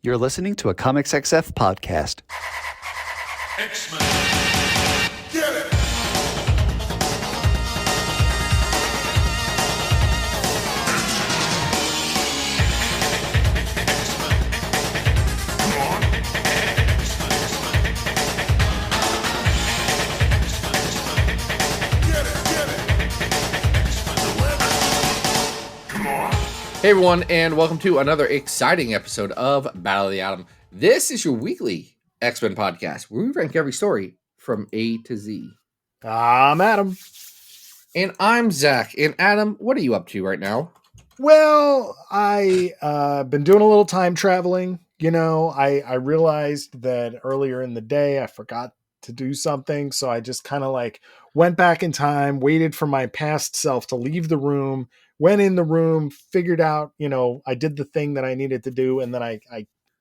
You're listening to a Comics XF podcast. X-Men. Get it! Hey everyone, and welcome to another exciting episode of Battle of the Atom. This is your weekly X-Men podcast, where we rank every story from A to Z. I'm Adam. And I'm Zach. And Adam, what are you up to right now? Well, I been doing a little time traveling. You know, I realized that earlier in the day I forgot to do something, so I just kind of like went back in time, waited for my past self to leave the room, went in the room, figured out, you know, I did the thing that I needed to do, and then I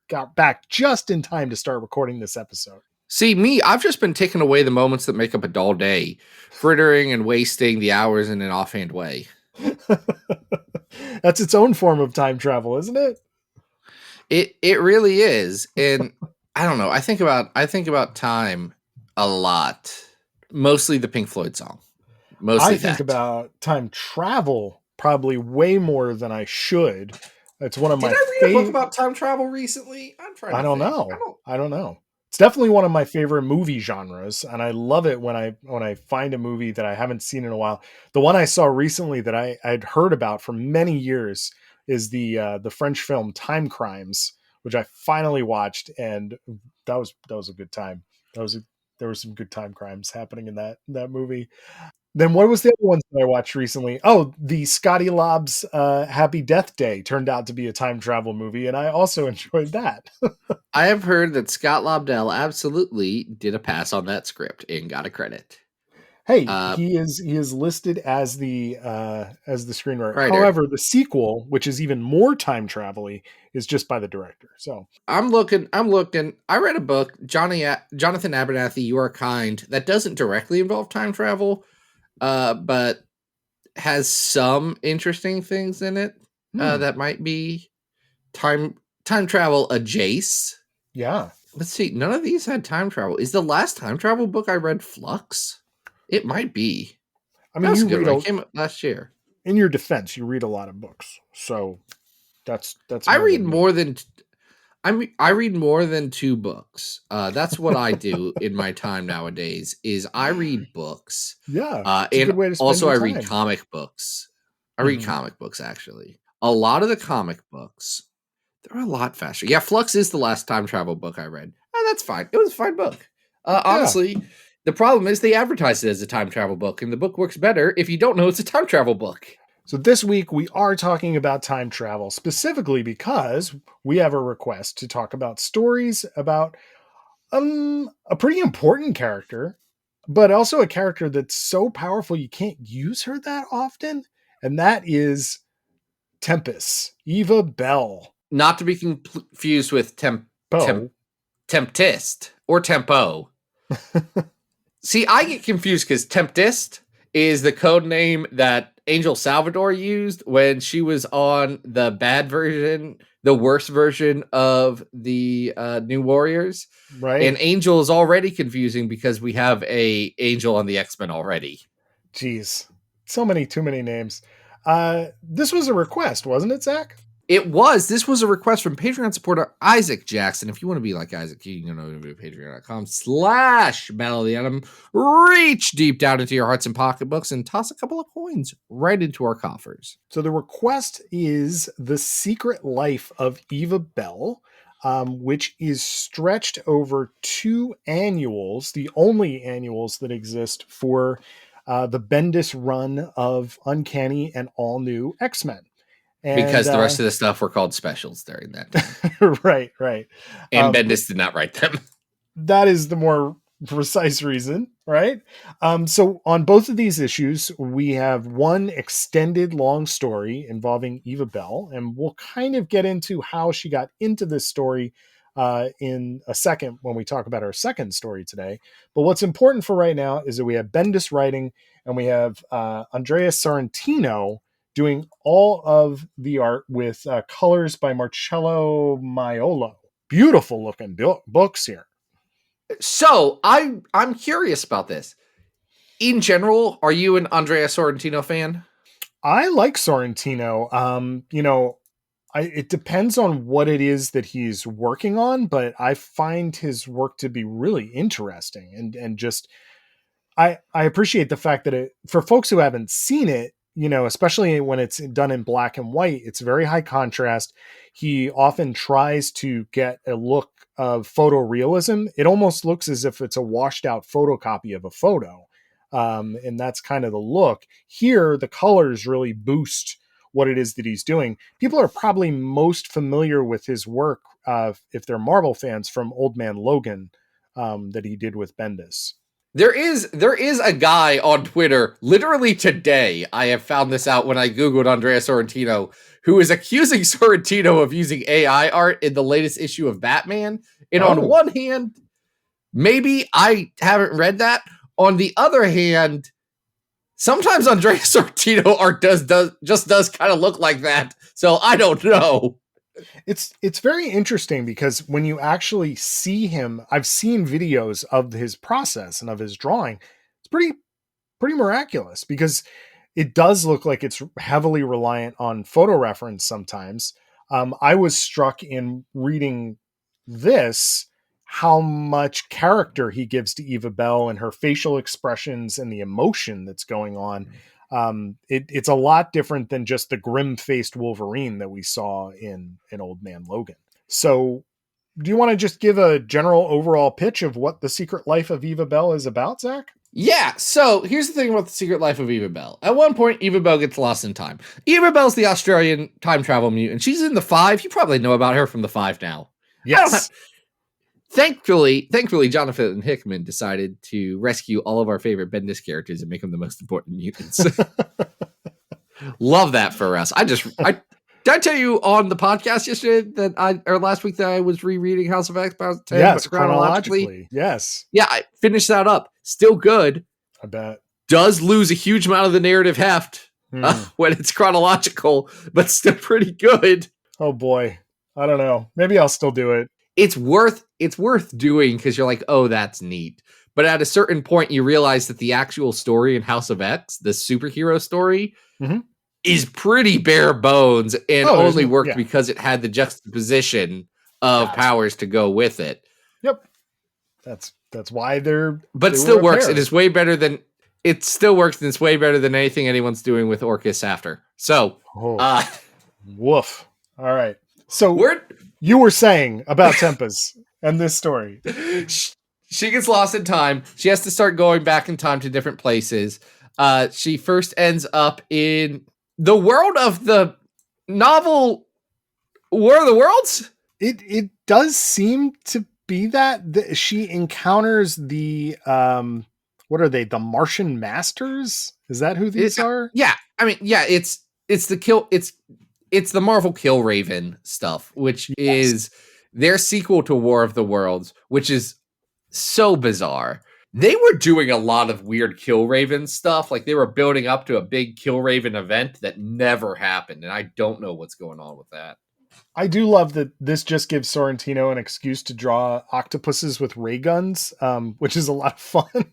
got back just in time to start recording this episode. See, me, I've just been taking away the moments that make up a dull day, frittering and wasting the hours in an offhand way. That's its own form of time travel, isn't it? It really is. And I don't know, I think about time a lot. Mostly the Pink Floyd song. Mostly I think about time travel probably way more than I should. It's one of my Did I read a book about time travel recently? I'm trying to I don't think. know. I don't know. It's definitely one of my favorite movie genres, and I love it when I find a movie that I haven't seen in a while. The one I saw recently that I'd heard about for many years is the French film Time Crimes, which I finally watched, and that was a good time. There were some good time crimes happening in that movie. Then what was the other ones that I watched recently? Oh, the Scotty Lobb's Happy Death Day turned out to be a time travel movie, and I also enjoyed that. I have heard that Scott Lobdell absolutely did a pass on that script and got a credit. Hey, he is listed as the screenwriter. Writer. However, the sequel, which is even more time travel-y, is just by the director. So I'm looking. I read a book, Jonathan Abernathy, You Are Kind, that doesn't directly involve time travel, but has some interesting things in it that might be time travel adjacent. Yeah. Let's see. None of these had time travel. Is the last time travel book I read Flux? It might be. I mean, you read it came up last year. In your defense, you read a lot of books, so that's. I read more than. I read more than 2 books. That's what I do in my time nowadays. Is I read books. Yeah, and good way to spend also your I read time. comic books. I read comic books actually. A lot of the comic books, they're a lot faster. Yeah, Flux is the last time travel book I read. That's fine. It was a fine book. Honestly, the problem is they advertise it as a time travel book, and the book works better if you don't know it's a time travel book. So this week we are talking about time travel, specifically because we have a request to talk about stories about a pretty important character, but also a character that's so powerful you can't use her that often, and that is Tempest, Eva Bell. Not to be confused with Tempest or Tempo. See, I get confused because Tempest is the code name that Angel Salvador used when she was on the bad version, the worst version of the New Warriors. Right. And Angel is already confusing because we have a Angel on the X-Men already. Jeez. Too many names. This was a request, wasn't it, Zach? It was. This was a request from Patreon supporter Isaac Jackson. If you want to be like Isaac, you can go to patreon.com/Battle of the Atom. Reach deep down into your hearts and pocketbooks and toss a couple of coins right into our coffers. So the request is The Secret Life of Eva Bell, which is stretched over 2 annuals, the only annuals that exist for the Bendis run of Uncanny and All New X-Men. Because the rest of the stuff were called specials during that time. Right. And Bendis did not write them. That is the more precise reason, right? So on both of these issues, we have one extended long story involving Eva Bell, and we'll kind of get into how she got into this story in a second when we talk about our second story today. But what's important for right now is that we have Bendis writing, and we have Andrea Sorrentino doing all of the art with colors by Marcello Maiolo. beautiful looking books here. So I'm curious about this. In general, are you an Andrea Sorrentino fan? I like Sorrentino. It depends on what it is that he's working on, but I find his work to be really interesting and just I appreciate the fact that for folks who haven't seen it, especially when it's done in black and white, it's very high contrast. He often tries to get a look of photorealism. It almost looks as if it's a washed out photocopy of a photo. And that's kind of the look. Here, the colors really boost what it is that he's doing. People are probably most familiar with his work, if they're Marvel fans, from Old Man Logan, that he did with Bendis. There is a guy on Twitter, literally today, I have found this out when I Googled Andrea Sorrentino, who is accusing Sorrentino of using AI art in the latest issue of Batman. And on one hand, maybe I haven't read that. On the other hand, sometimes Andrea Sorrentino art does kind of look like that. So I don't know. It's very interesting because when you actually see him, I've seen videos of his process and of his drawing. It's pretty miraculous because it does look like it's heavily reliant on photo reference sometimes. I was struck in reading this how much character he gives to Eva Bell and her facial expressions and the emotion that's going on. It's a lot different than just the grim-faced Wolverine that we saw in Old Man Logan. So do you want to just give a general overall pitch of what The Secret Life of Eva Bell is about, Zach? Yeah, so here's the thing about The Secret Life of Eva Bell. At one point, Eva Bell gets lost in time. Eva Bell's the Australian time travel mutant. She's in the 5. You probably know about her from the 5 now. Yes. Thankfully, Jonathan Hickman decided to rescue all of our favorite Bendis characters and make them the most important mutants. Love that for us. Did I tell you on the podcast yesterday or last week that I was rereading House of X? Yes, chronologically. Yes. Yeah, I finished that up. Still good. I bet. Does lose a huge amount of the narrative heft when it's chronological, but still pretty good. Oh boy. I don't know. Maybe I'll still do it. It's worth doing because you're like, oh, that's neat. But at a certain point, you realize that the actual story in House of X, the superhero story, is pretty bare bones and only worked because it had the juxtaposition of powers to go with it. Yep. That's why But it still works. It is way better than it still works, and it's way better than anything anyone's doing with Orcus after. So, woof. All right. So you were saying about Tempest and this story. She gets lost in time. She has to start going back in time to different places. She first ends up in the world of the novel War of the Worlds. It does seem to be that she encounters the what are they? The Martian Masters? Is that who these are? Yeah. I mean, yeah, it's the Marvel Kill Raven stuff, which is their sequel to War of the Worlds, which is so bizarre. They were doing a lot of weird Kill Raven stuff. Like they were building up to a big Kill Raven event that never happened. And I don't know what's going on with that. I do love that this just gives Sorrentino an excuse to draw octopuses with ray guns, which is a lot of fun.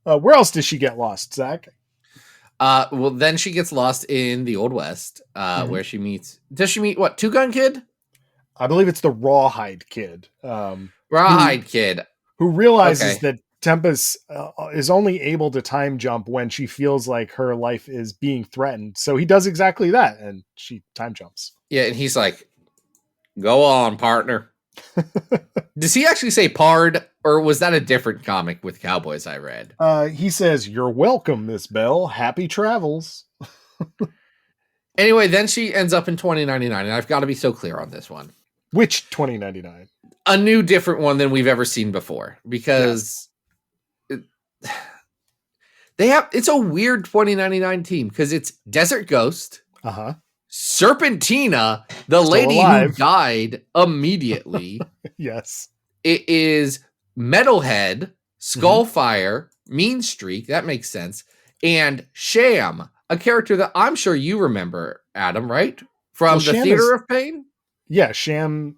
Where else does she get lost, Zach? Well, then she gets lost in the Old West, where she meets... Does she meet, what, Two Gun Kid? I believe it's the Rawhide Kid. Rawhide Kid. Who realizes that Tempest is only able to time jump when she feels like her life is being threatened. So he does exactly that, and she time jumps. Yeah, and he's like, go on, partner. Does he actually say pard, or was that a different comic with cowboys I read? He says, you're welcome, Miss Bell. Happy travels. Anyway, then she ends up in 2099, and I've got to be so clear on this one. Which 2099? A new, different one than we've ever seen before, because it's a weird 2099 team, because it's Desert Ghost, Serpentina, the Still lady alive. who died immediately. Yes. It is Metalhead, Skullfire, Mean Streak, that makes sense, and Sham, a character that I'm sure you remember, Adam, right? From the Sham Theater of Pain? Yeah, Sham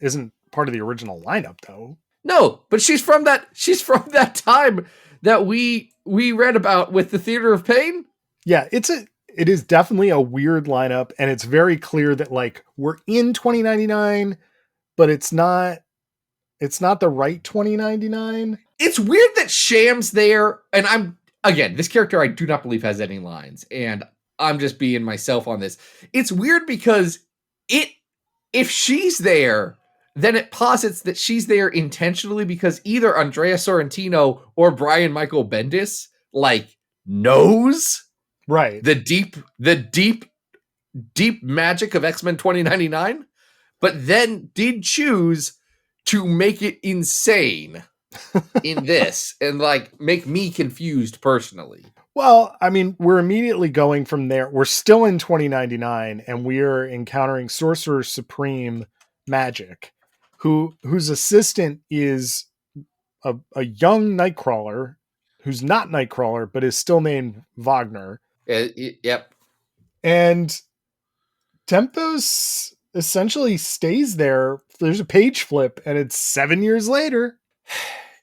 isn't part of the original lineup though. No, but she's from that time that we read about with the Theater of Pain. Yeah, it is definitely a weird lineup, and it's very clear that like we're in 2099, but it's not the right 2099. It's weird that Sham's there, and this character I do not believe has any lines, and I'm just being myself on this. It's weird because if she's there, then it posits that she's there intentionally because either Andrea Sorrentino or Brian Michael Bendis like knows Right. the deep magic of X-Men 2099, but then did choose to make it insane in this and like make me confused personally. Well, I mean, we're immediately going from there. We're still in 2099 and we're encountering Sorcerer Supreme Magic, whose assistant is a young Nightcrawler who's not Nightcrawler, but is still named Wagner. Yep. And Tempos essentially stays there. There's a page flip and it's 7 years later.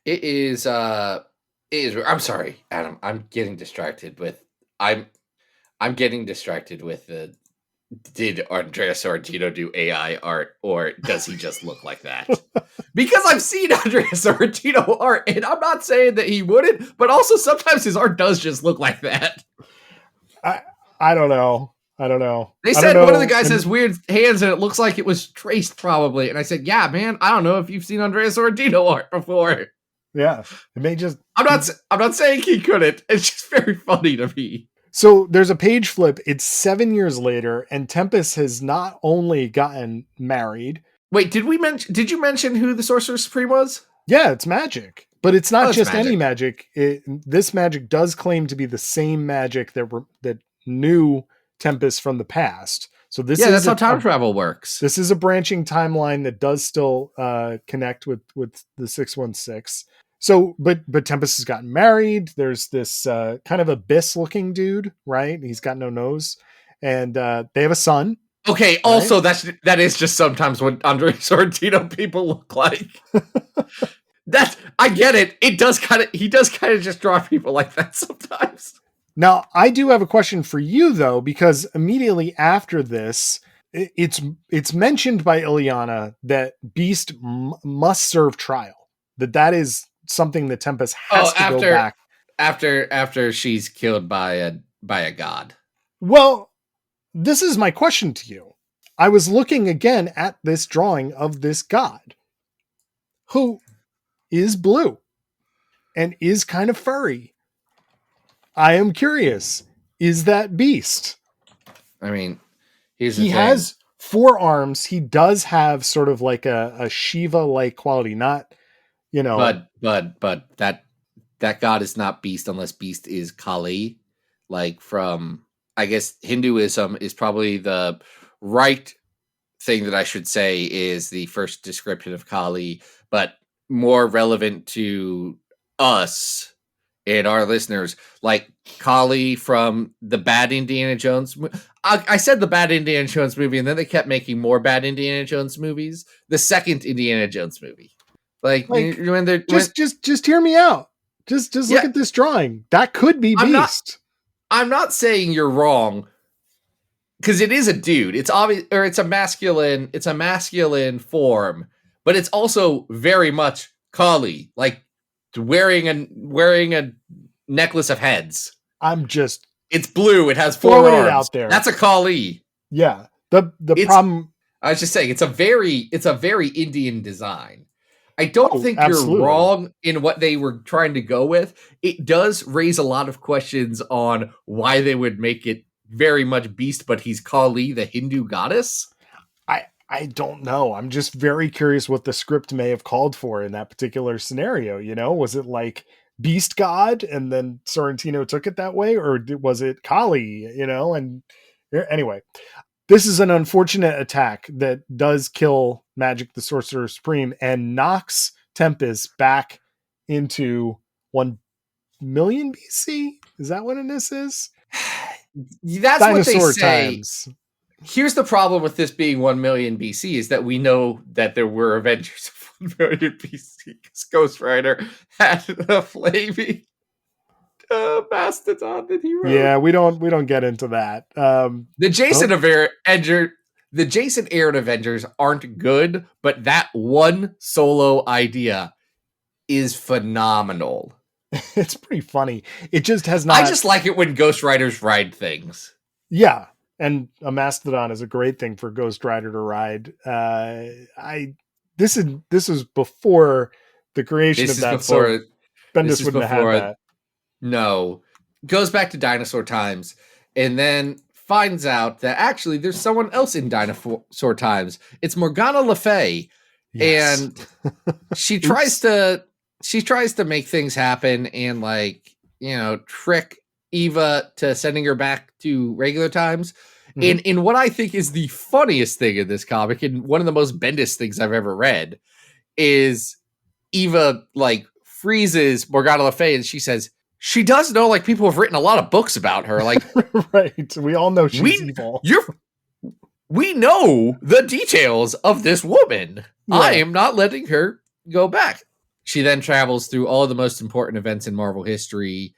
It is I'm sorry, Adam. I'm getting distracted with the did Andrea Sorrentino do AI art or does he just look like that? Because I've seen Andrea Sorrentino art and I'm not saying that he wouldn't, but also sometimes his art does just look like that. I don't know. They said one of the guys has weird hands and it looks like it was traced probably. And I said, yeah, man, I don't know if you've seen Andrea Sorrentino art before. Yeah. It may just I'm not saying he couldn't. It's just very funny to me. So there's a page flip. It's 7 years later, and Tempest has not only gotten married. Wait, did you mention who the Sorcerer Supreme was? Yeah, it's magic. But it's not just magic. Any magic. This magic does claim to be the same magic that knew Tempest from the past. So that's how time travel works. This is a branching timeline that does still connect with the 616. So, but Tempest has gotten married. There's this kind of abyss-looking dude, right? He's got no nose, and they have a son. Okay. Also, right? that is just sometimes what Andrea Sorrentino people look like. I get it. He does kind of just draw people like that sometimes. Now, I do have a question for you though, because immediately after this, it's mentioned by Ileana that Beast must serve trial. That is something that Tempest has to go back after she's killed by a god. Well, this is my question to you. I was looking again at this drawing of this god who is blue and is kind of furry. I am curious, is that Beast? I mean, he has 4 arms. He does have sort of like a Shiva-like quality, not But that god is not Beast unless Beast is Kali. Like from, I guess, Hinduism is probably the right thing that I should say is the first description of Kali, but more relevant to us and our listeners, like Kali from the bad Indiana Jones. I said the bad Indiana Jones movie, and then they kept making more bad Indiana Jones movies. The second Indiana Jones movie. Like when they're just hear me out. Just look at this drawing. That could be Beast. I'm not saying you're wrong because it is a dude. It's obvious, or it's a masculine form, but it's also very much Kali, like wearing a necklace of heads. It's blue. It has 4 arms. Out there. That's a Kali. Yeah. The problem. I was just saying it's a very Indian design. I don't think absolutely. You're wrong in what they were trying to go with. It does raise a lot of questions on why they would make it very much Beast, but he's Kali, the Hindu goddess. I don't know. I'm just very curious what the script may have called for in that particular scenario. Was it like Beast God and then Sorrentino took it that way, or was it Kali? And anyway. This is an unfortunate attack that does kill Magic the Sorcerer Supreme and knocks Tempest back into 1 million BC. Is that what this is? That's Dinosaur what they say. Times. Here's the problem with this being 1 million BC is that we know that there were Avengers of 1 million BC because Ghost Rider had a flaming mastodon that he wrote. Yeah, we don't get into that. The Jason Aaron Avengers aren't good, but that one solo idea is phenomenal. It's pretty funny. It just has not. I just like it when Ghost Riders ride things. Yeah, and a mastodon is a great thing for Ghost Rider to ride. This is before the creation of that. So Bendis wouldn't have had that. No, goes back to dinosaur times, and then finds out that actually there's someone else in dinosaur times. It's Morgana Le Fay, Yes. and she tries to make things happen and trick Eva to sending her back to regular times. Mhm. And in what I think is the funniest thing in this comic, and one of the most Bendis things I've ever read, is Eva freezes Morgana Le Fay, and she says she does know people have written a lot of books about her. Right. We all know she's evil. We know the details of this woman. Yeah. I am not letting her go back. She then travels through all the most important events in Marvel history,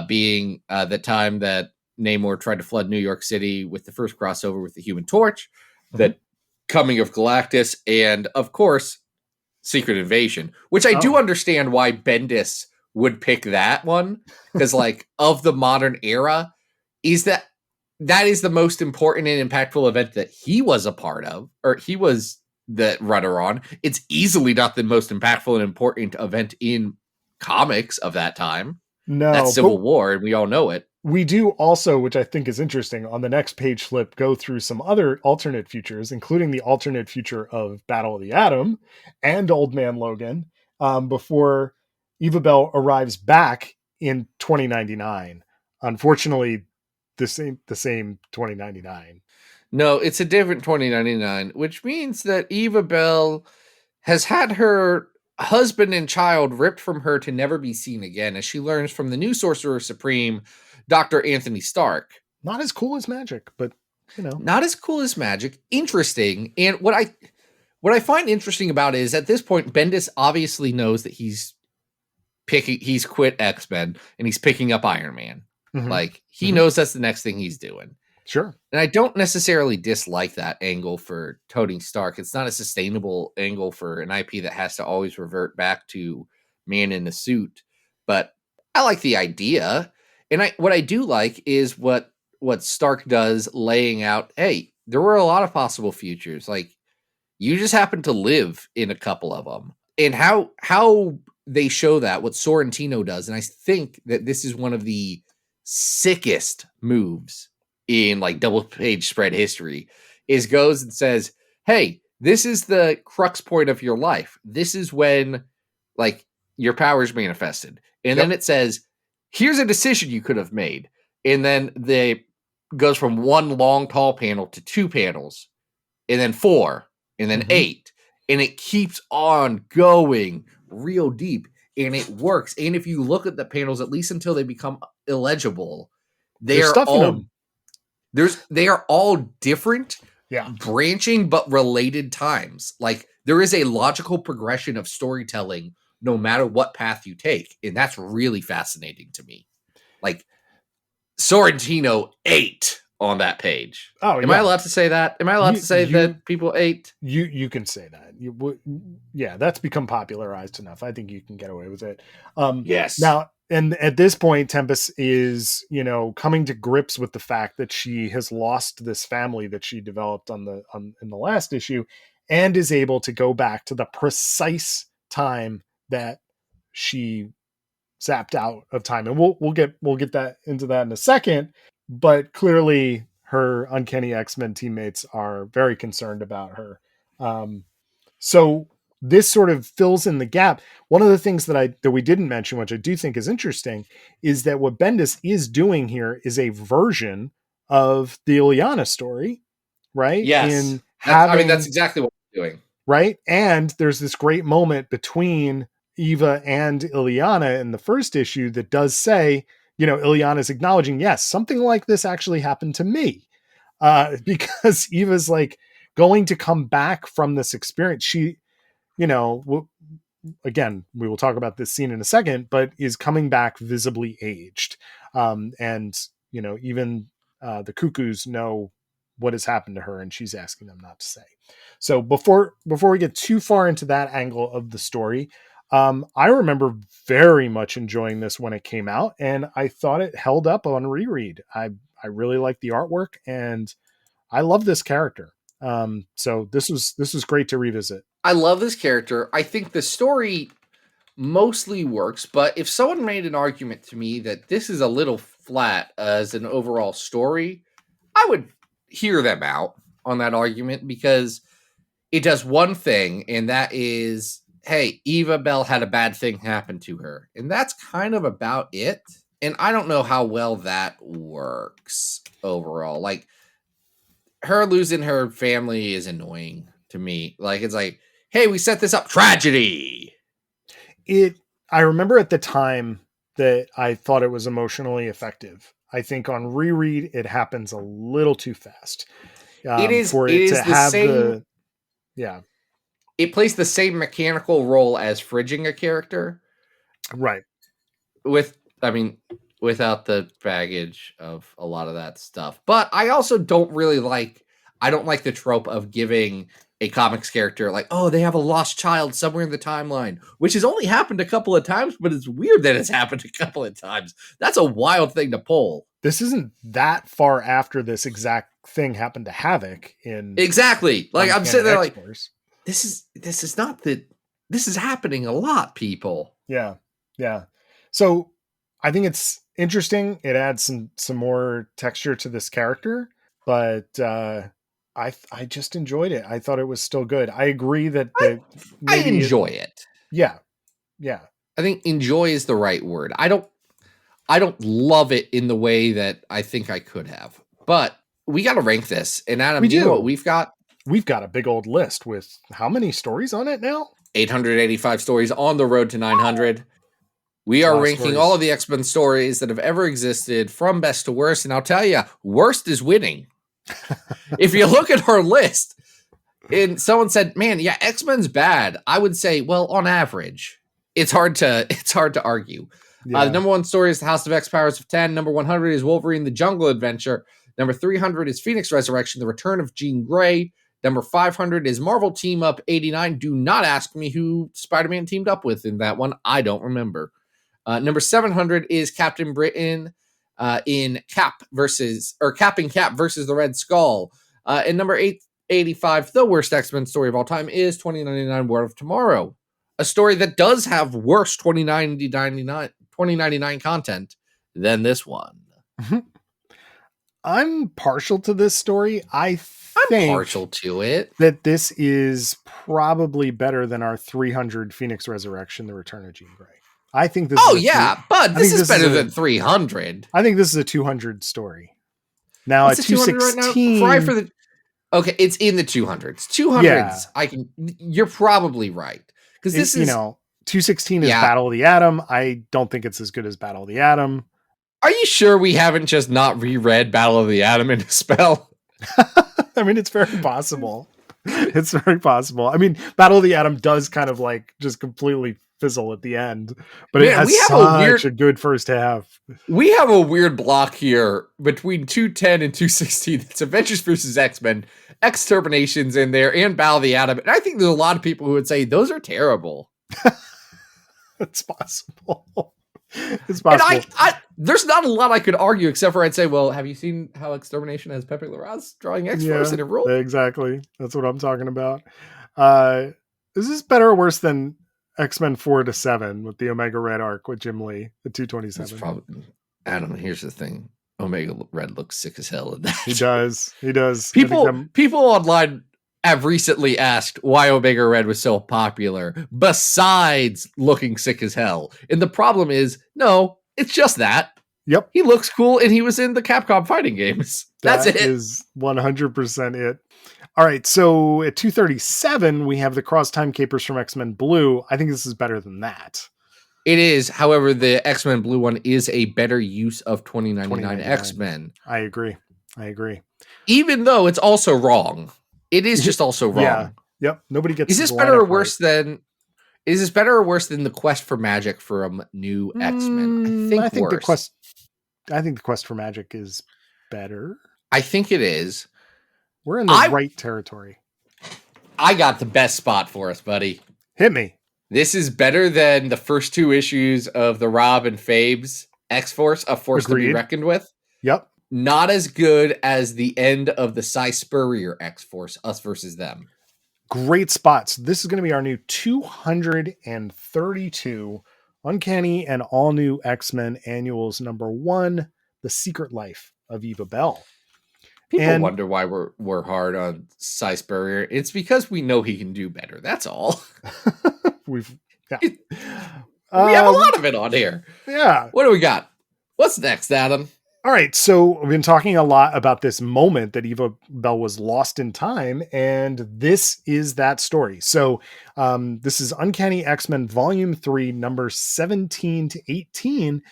being the time that Namor tried to flood New York City with the first crossover with the Human Torch, the coming of Galactus, and of course, Secret Invasion, which I do understand why Bendis would pick that one, because of the modern era, is that is the most important and impactful event that he was a part of, or he was the runner on. It's easily not the most impactful and important event in comics of that time. No, that's Civil War, and we all know it. We do also, which I think is interesting, on the next page flip, go through some other alternate futures, including the alternate future of Battle of the Atom and Old Man Logan, before Eva Bell arrives back in 2099. Unfortunately, this ain't the same 2099. No, it's a different 2099, which means that Eva Bell has had her husband and child ripped from her to never be seen again, as she learns from the new Sorcerer Supreme, Dr. Anthony Stark. Not as cool as magic, but not as cool as magic. Interesting. And what I find interesting about it is at this point, Bendis obviously knows that he's quit X-Men and he's picking up Iron Man. Mm-hmm. He knows that's the next thing he's doing. Sure. And I don't necessarily dislike that angle for Tony Stark. It's not a sustainable angle for an IP that has to always revert back to man in a suit. But I like the idea. And what I do like is what Stark does, laying out, hey, there were a lot of possible futures. You just happen to live in a couple of them. And how they show that, what Sorrentino does, and I think that this is one of the sickest moves in double page spread history, is goes and says, hey, this is the crux point of your life. This is when your powers manifested. And then it says, here's a decision you could have made. And then they goes from one long tall panel to 2 panels, and then 4, and then 8. And it keeps on going real deep, and it works. And if you look at the panels, at least until they become illegible, they are all different, branching but related times. There is a logical progression of storytelling no matter what path you take, and that's really fascinating to me. Sorrentino ate on that page. Oh, am I allowed to say that? Am I allowed to say that people ate? You can say that. That's become popularized enough. I think you can get away with it. Yes. Now, and at this point, Tempest is, coming to grips with the fact that she has lost this family that she developed in the last issue, and is able to go back to the precise time that she zapped out of time. And we'll get that into that in a second. But clearly, her Uncanny X-Men teammates are very concerned about her. So this sort of fills in the gap. One of the things that we didn't mention, which I do think is interesting, is that what Bendis is doing here is a version of the Illyana story, right? Yes. That's exactly what we're doing. Right? And there's this great moment between Eva and Illyana in the first issue that does say, Illyana is acknowledging, yes, something like this actually happened to me. because Eva's like going to come back from this experience. She, again, we will talk about this scene in a second, but is coming back visibly aged. And, even the cuckoos know what has happened to her, and she's asking them not to say. So before we get too far into that angle of the story, I remember very much enjoying this when it came out, and I thought it held up on reread. I really like the artwork, and I love this character. So this was great to revisit. I love this character. I think the story mostly works, but if someone made an argument to me that this is a little flat as an overall story, I would hear them out on that argument, because it does one thing, and that is, hey, Eva Bell had a bad thing happen to her, and that's kind of about it. And I don't know how well that works overall. Like, her losing her family is annoying to me. Like, it's like, hey, we set this up, tragedy. I remember at the time that I thought it was emotionally effective. I think on reread, it happens a little too fast. It is the same. It plays the same mechanical role as fridging a character. Right. Without the baggage of a lot of that stuff. But I also don't like the trope of giving a comics character like, oh, they have a lost child somewhere in the timeline, which has only happened a couple of times, but it's weird that it's happened a couple of times. That's a wild thing to pull. This isn't that far after this exact thing happened to Havoc in exactly. Like, I'm sitting there like, this is happening a lot, people. Yeah. Yeah. So I think it's interesting. It adds some more texture to this character, but I just enjoyed it. I thought it was still good. I agree that I enjoy it. Yeah. Yeah. I think enjoy is the right word. I don't love it in the way that I think I could have, but we got to rank this. And Adam, you know what we've got? We've got a big old list with how many stories on it now? 885 stories on the road to 900. We are ranking all of the X-Men stories that have ever existed from best to worst. And I'll tell you, worst is winning. If you look at our list and someone said, man, yeah, X-Men's bad, I would say, well, on average, it's hard to argue. Yeah. The number one story is The House of X Powers of 10. Number 100 is Wolverine, The Jungle Adventure. Number 300 is Phoenix Resurrection, The Return of Jean Grey. Number 500 is Marvel Team Up 89. Do not ask me who Spider-Man teamed up with in that one. I don't remember. Number 700 is Captain Britain in Capping Cap versus the Red Skull. And number 885, the worst X-Men story of all time, is 2099 War of Tomorrow. A story that does have worse 2099 content than this one. I'm partial to this story. I'm partial to it. That this is probably better than our 300 Phoenix Resurrection, The Return of Jean Grey. I think this but this is better than 300. I think this is a 200 story. Now at 216 right now? It's in the 200s. 200s, you're probably right. Because this is 216 is Battle of the Atom. I don't think it's as good as Battle of the Atom. Are you sure we haven't just not reread Battle of the Atom in a spell? I mean, it's very possible. It's very possible. I mean, Battle of the Atom does kind of like just completely fizzle at the end, but it has such a good first half. We have a weird block here between 210 and 216. It's Avengers versus X-Men, Exterminations in there, and Battle of the Atom. And I think there's a lot of people who would say those are terrible. It's possible. It's possible. And there's not a lot I could argue except for I'd say, well, have you seen how Extermination has Pepe Larraz drawing X-Force in a role? Exactly. That's what I'm talking about. Is this better or worse than X-Men 4-7 with the Omega Red arc with Jim Lee at 227? Adam, here's the thing. Omega Red looks sick as hell in that. He does. People online have recently asked why Omega Red was so popular, besides looking sick as hell. And the problem is, no, it's just that. Yep. He looks cool, and he was in the Capcom fighting games. That's it. That is 100% it. All right, so at 237, we have the Cross Time Capers from X-Men Blue. I think this is better than that. It is. However, the X-Men Blue one is a better use of 2099 X-Men. I agree. I agree. Even though it's also wrong. It is just also wrong. Yeah. Yep. Nobody gets. Is this better or worse than? Is this better or worse than the quest for magic from New X-Men? I think worse. I think the quest for magic is better. I think it is. We're in the right territory. I got the best spot for us, buddy. Hit me. This is better than the first 2 issues of the Rob and Fabes X-Force, a force to be reckoned with. Yep. Not as good as the end of the Spurrier X-Force, Us versus Them. Great spots. This is going to be our new 232 Uncanny and All New X-Men Annuals #1, The Secret Life of Eva Bell. People wonder why we're hard on Spurrier. It's because we know he can do better. That's all. We have a lot of it on here. Yeah. What do we got? What's next, Adam? All right, so we've been talking a lot about this moment that Eva Bell was lost in time, and this is that story. So this is Uncanny X-Men Volume 3, numbers 17 to 18.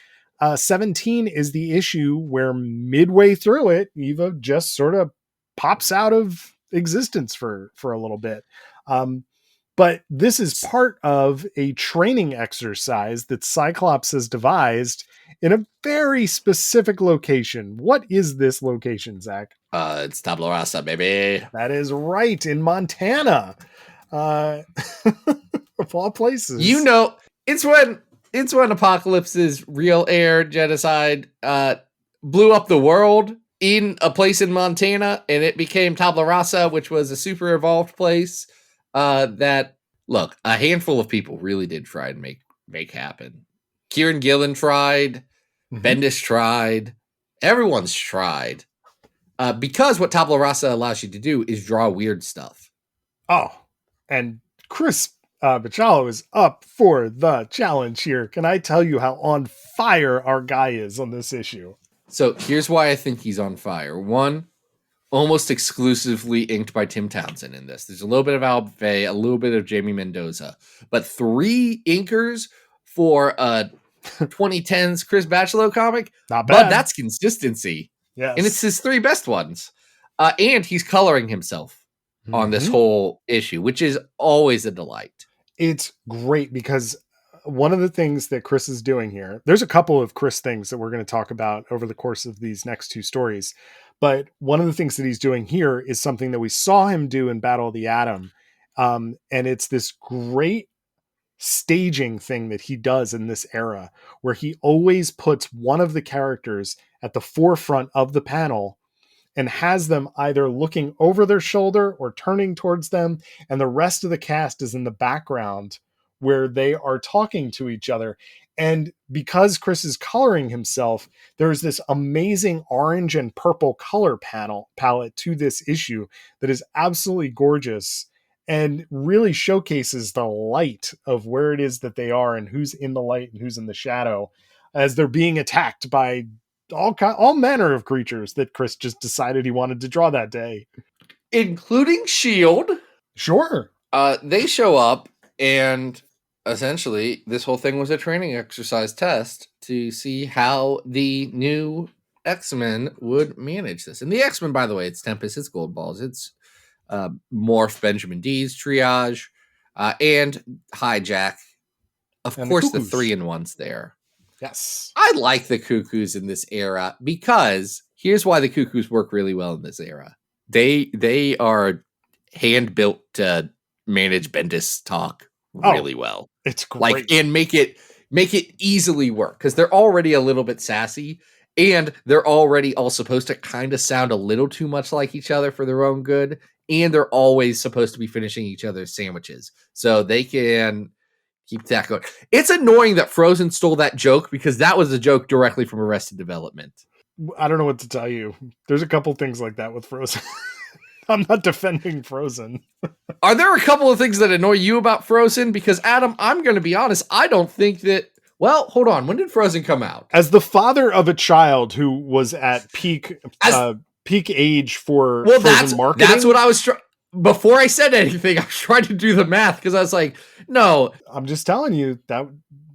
17 is the issue where midway through it, Eva just sort of pops out of existence for a little bit. But this is part of a training exercise that Cyclops has devised in a very specific location. What is this location, Zach? It's Tabula Rasa, baby. That is right, in Montana. Of all places. You know, it's when Apocalypse's real air genocide blew up the world in a place in Montana, and it became Tabula Rasa, which was a super evolved place. That look, a handful of people really did try and make happen. Kieran Gillen tried, Bendis tried, everyone's tried. Because what Tabula Rasa allows you to do is draw weird stuff. Oh, and Chris Bachalo is up for the challenge here. Can I tell you how on fire our guy is on this issue? So here's why I think he's on fire. One, almost exclusively inked by Tim Townsend in this. There's a little bit of Al Vey, a little bit of Jamie Mendoza, but 3 inkers for a 2010s Chris Bachalo comic. Not bad. But that's consistency. Yes. And it's his 3 best ones. And he's coloring himself on this whole issue, which is always a delight. It's great because one of the things that Chris is doing here, there's a couple of Chris things that we're going to talk about over the course of these next 2 stories. But one of the things that he's doing here is something that we saw him do in Battle of the Atom. And it's this great staging thing that he does in this era, where he always puts one of the characters at the forefront of the panel and has them either looking over their shoulder or turning towards them. And the rest of the cast is in the background where they are talking to each other. And because Chris is coloring himself, there's this amazing orange and purple color palette to this issue that is absolutely gorgeous and really showcases the light of where it is that they are and who's in the light and who's in the shadow as they're being attacked by all manner of creatures that Chris just decided he wanted to draw that day. Including S.H.I.E.L.D. Sure. They show up, and essentially this whole thing was a training exercise test to see how the new X-Men would manage this. And the X-Men, by the way, it's Tempest, it's Goldballs, it's Morph, Benjamin D's Triage, and Hijack. Of course, the 3-in-1's there. Yes. I like the Cuckoos in this era because here's why the Cuckoos work really well in this era. They are hand-built to manage Bendis talk really well. It's great. Like, and make it easily work because they're already a little bit sassy and they're already all supposed to kind of sound a little too much like each other for their own good. And they're always supposed to be finishing each other's sandwiches. So they can keep that going. It's annoying that Frozen stole that joke because that was a joke directly from Arrested Development. I don't know what to tell you. There's a couple things like that with Frozen. I'm not defending Frozen. Are there a couple of things that annoy you about Frozen? Because, Adam, I'm going to be honest. I don't think that... Well, hold on. When did Frozen come out? As the father of a child who was at peak age for Frozen marketing... That's what I was... Before I said anything, I was trying to do the math because I was like, no. I'm just telling you that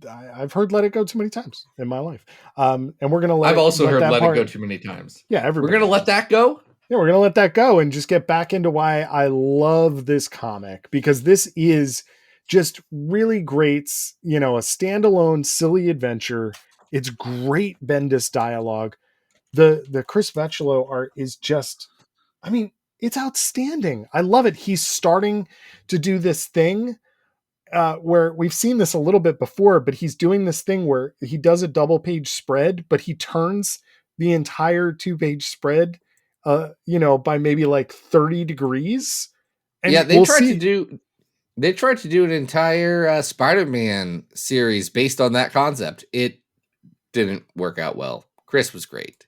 I've heard "Let It Go" too many times in my life, and we're gonna I've also heard that "Let It part. Go" too many times. Yeah, We're everybody gonna let has. that go. Yeah, we're gonna let that go and just get back into why I love this comic, because this is just really great. You know, a standalone silly adventure. It's great Bendis dialogue. The Chris Vecchio art is just, I mean, it's outstanding. I love it. He's starting to do this thing where we've seen this a little bit before, but he's doing this thing where he does a double page spread, but he turns the entire 2-page spread, by maybe like 30 degrees. Yeah, And we'll see. they tried to do an entire Spider-Man series based on that concept. It didn't work out well. Chris was great.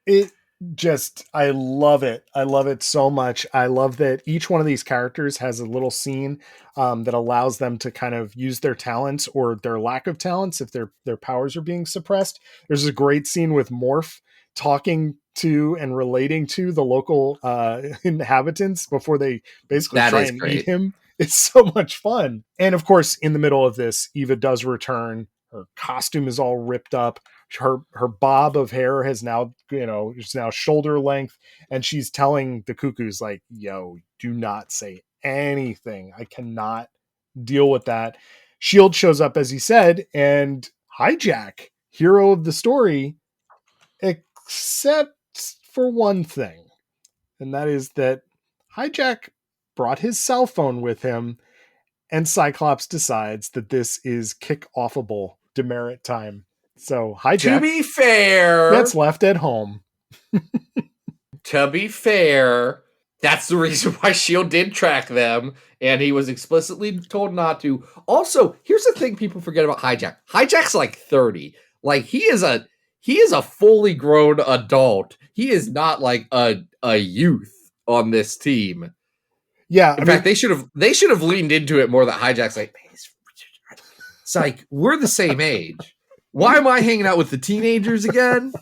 It just, I love it. I love it so much. I love that each one of these characters has a little scene that allows them to kind of use their talents or their lack of talents if their powers are being suppressed. There's a great scene with Morph talking to and relating to the local inhabitants before they basically That try is and eat great. him. It's so much fun. And of course, in the middle of this, Eva does return. Her costume is all ripped up. Her bob of hair has now, it's now shoulder length, and she's telling the Cuckoos like, yo, do not say anything. I cannot deal with that. Shield shows up, as he said, and Hijack, hero of the story, except for one thing, and that is that Hijack brought his cell phone with him, and Cyclops decides that this is kick-offable demerit time. So To Hijack be fair, gets left at home. that's the reason why Shield did track them, and he was explicitly told not to. Also, here's the thing people forget about Hijack. Hijack's like 30. Like he is a fully grown adult. He is not like a youth on this team. Yeah, In fact, they should have leaned into it more. That Hijack's like, man, it's like we're the same age. Why am I hanging out with the teenagers again?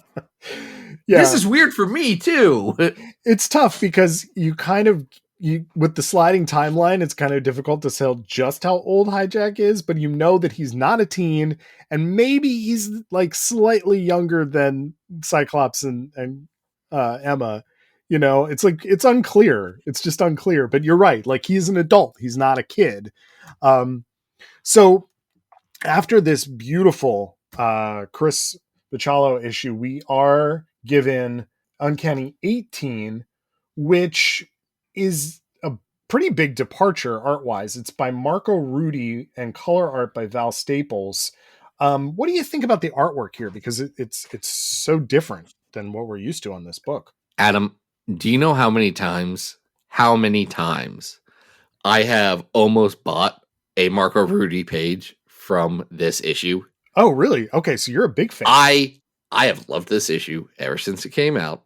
yeah, This is weird for me too. it's tough because you with the sliding timeline, it's kind of difficult to tell just how old Hijack is, but you know that he's not a teen, and maybe he's like slightly younger than Cyclops and Emma. It's like it's unclear. It's just unclear. But you're right. Like he's an adult. He's not a kid. So after this beautiful Chris Bachalo issue, we are given Uncanny 18, which is a pretty big departure art-wise. It's by Marco Rudy and color art by Val Staples. What do you think about the artwork here? Because it's so different than what we're used to on this book. Adam, do you know how many times I have almost bought a Marco Rudy page from this issue? Oh, really? Okay, so you're a big fan. I have loved this issue ever since it came out.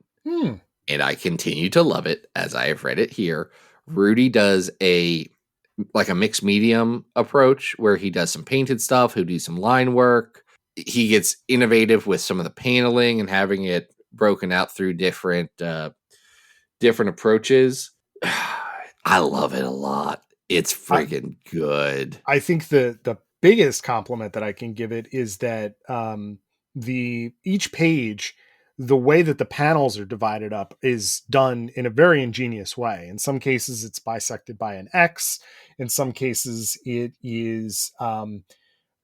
And I continue to love it as I have read it here. Rudy does a mixed medium approach where he does some painted stuff, he'll do some line work. He gets innovative with some of the paneling and having it broken out through different approaches. I love it a lot. It's freaking good. I think the biggest compliment that I can give it is that each page, the way that the panels are divided up is done in a very ingenious way. In some cases, it's bisected by an X. In some cases, it is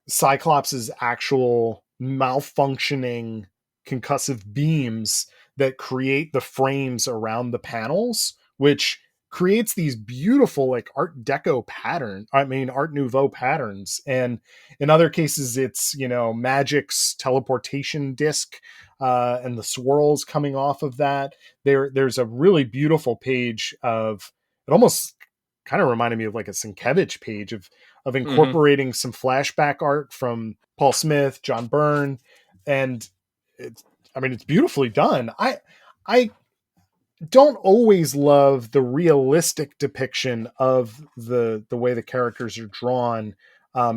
Cyclops's actual malfunctioning concussive beams that create the frames around the panels, which creates these beautiful like art nouveau patterns. And in other cases it's Magic's teleportation disc and the swirls coming off of that. There's a really beautiful page of it, almost kind of reminded me of like a Sienkiewicz page of incorporating some flashback art from Paul Smith, John Byrne, and it's beautifully done. I don't always love the realistic depiction of the way the characters are drawn,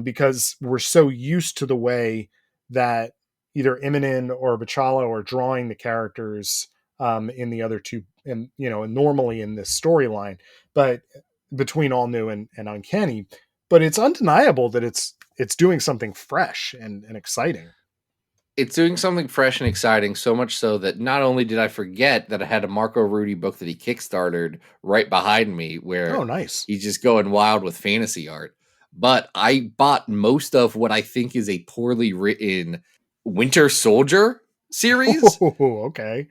because we're so used to the way that either Immonen or Bachalo are drawing the characters in the other two, and normally in this storyline, but between All New and Uncanny. But it's undeniable that it's it's doing something fresh and exciting. It's doing something fresh and exciting, so much so that not only did I forget that I had a Marco Rudy book that he kickstarted right behind me where Oh, nice. he's just going wild with fantasy art, but I bought most of what I think is a poorly written Winter Soldier series Oh, okay.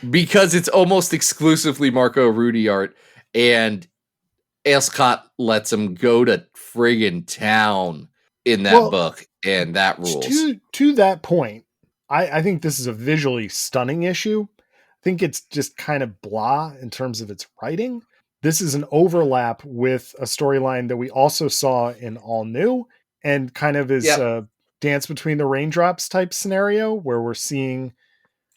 because it's almost exclusively Marco Rudy art, and Scott lets him go to friggin' town in that Well, book, and that rules. To that point, I think this is a visually stunning issue. I think it's just kind of blah in terms of its writing. This is an overlap with a storyline that we also saw in All New, and kind of is Yep. a dance between the raindrops type scenario where we're seeing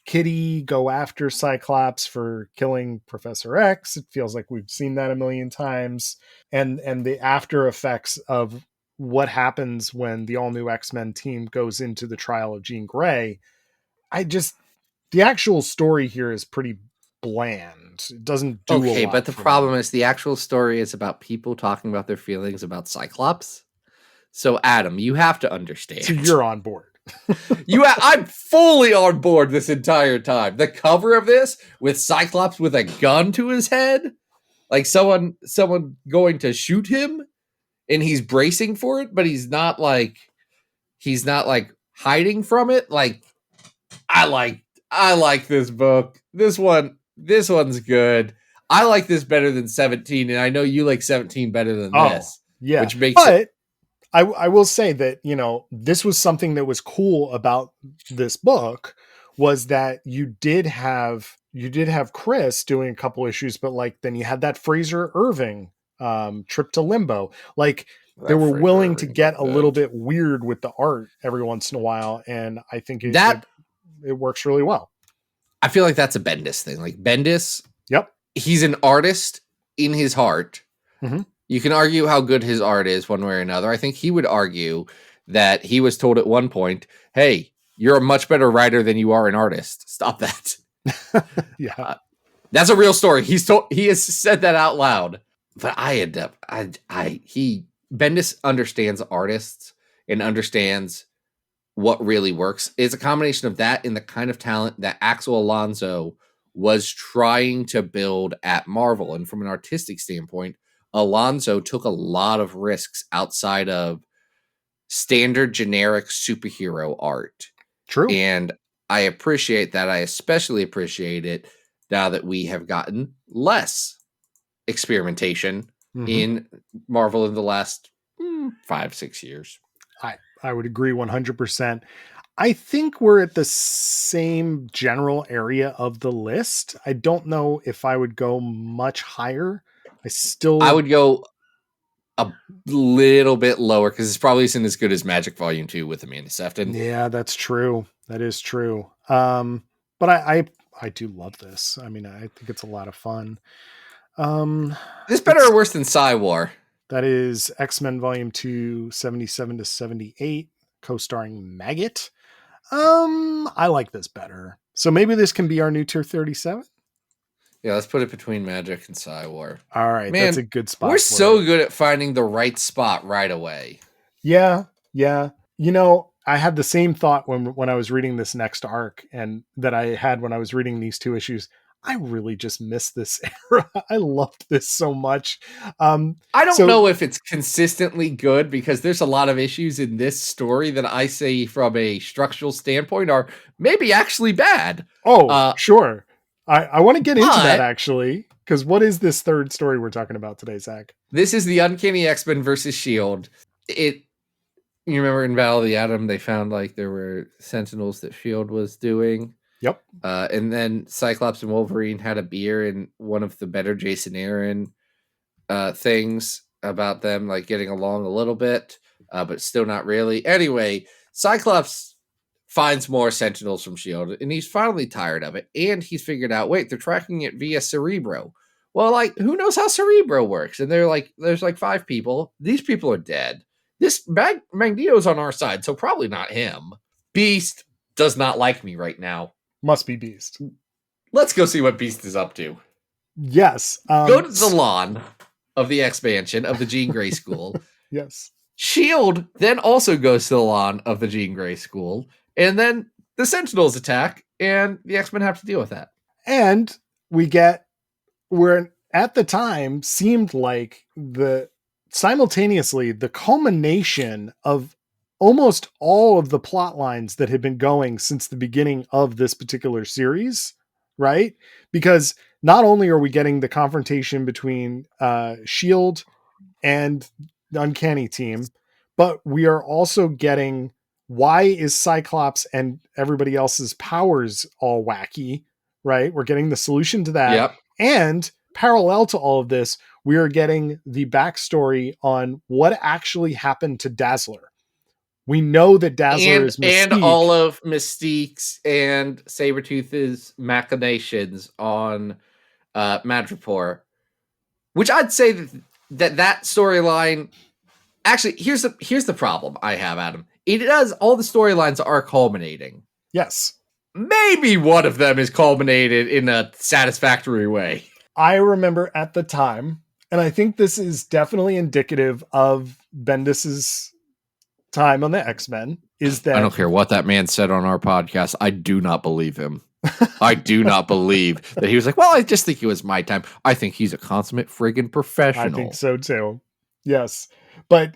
Kitty go after Cyclops for killing Professor X. It feels like we've seen that a million times. And the after effects of what happens when the all new X-Men team goes into the trial of Jean Grey. The actual story here is pretty bland. It doesn't do a Okay, lot. but the problem is the actual story is about people talking about their feelings about Cyclops. So, Adam, you have to understand. So you're on board. I'm fully on board this entire time. The cover of this with Cyclops with a gun to his head, like someone going to shoot him, and he's bracing for it, but he's not like hiding from it. Like, I like this book. This one's good. I like this better than 17, and I know you like 17 better than this. Yeah, which makes it. I will say that, this was something that was cool about this book was that you did have Chris doing a couple issues, but like then you had that Fraser Irving trip to Limbo. Like they were willing to get a little bit weird with the art every once in a while, and I think it works really well. I feel like that's a Bendis thing. Like Bendis, yep, he's an artist in his heart. Mm-hmm. You can argue how good his art is one way or another. I think he would argue that he was told at one point, hey, you're a much better writer than you are an artist. Stop that. Yeah. That's a real story. He has said that out loud. But Bendis understands artists and understands what really works. It's a combination of that and the kind of talent that Axel Alonso was trying to build at Marvel. And from an artistic standpoint, Alonso took a lot of risks outside of standard generic superhero art. True. And I appreciate that. I especially appreciate it now that we have gotten less experimentation in Marvel in the last 5-6 years. I would agree 100%. I think we're at the same general area of the list. I don't know if I would go much higher. I would go a little bit lower because it's probably isn't as good as Magic Volume 2 with Amanda Sefton. Yeah, that's true. That is true. But I do love this. I mean, I think it's a lot of fun. Is better or worse than Psy-War? That is X-Men Volume 2, 77 to 78, co-starring Maggot. I like this better. So maybe this can be our new tier 37? Yeah, let's put it between Magic and Psy-War. All right, man, that's a good spot. We're so good at finding the right spot right away. Yeah. I had the same thought when I was reading this next arc and that I had when I was reading these two issues. I really just miss this era. I loved this so much. I don't know if it's consistently good because there's a lot of issues in this story that I say from a structural standpoint are maybe actually bad. Oh, sure. I want to get into that actually, because what is this third story we're talking about today, Zach? This is the Uncanny X-Men versus S.H.I.E.L.D. You remember in Battle of the Atom, they found like there were Sentinels that S.H.I.E.L.D. was doing. Yep. And then Cyclops and Wolverine had a beer in one of the better Jason Aaron things about them like getting along a little bit, but still not really. Anyway, Cyclops finds more Sentinels from S.H.I.E.L.D. and he's finally tired of it. And he's figured out, wait, they're tracking it via Cerebro. Well, like, who knows how Cerebro works? And they're like, there's like 5 people. These people are dead. This Magneto's on our side, so probably not him. Beast does not like me right now. Must be Beast. Let's go see what Beast is up to. Yes. Go to the lawn of the expansion of the Jean Grey School. Yes. S.H.I.E.L.D. then also goes to the lawn of the Jean Grey School, and then the Sentinels attack, and the X-Men have to deal with that. And we get where at the time seemed like simultaneously the culmination of almost all of the plot lines that had been going since the beginning of this particular series, right? Because not only are we getting the confrontation between S.H.I.E.L.D. and the Uncanny team, but we are also getting why is Cyclops and everybody else's powers all wacky, right? We're getting the solution to that. Yep. And parallel to all of this, we are getting the backstory on what actually happened to Dazzler. We know that Dazzler is Mystique. And all of Mystique's and Sabretooth's machinations on Madripoor, which I'd say that storyline. Actually, here's the problem I have, Adam. It does all the storylines are culminating. Yes. Maybe one of them is culminated in a satisfactory way. I remember at the time, and I think this is definitely indicative of Bendis's time on the X-Men, is that I don't care what that man said on our podcast. I do not believe him. I do not believe that he was like, well, I just think it was my time. I think he's a consummate friggin' professional. I think so too. Yes. But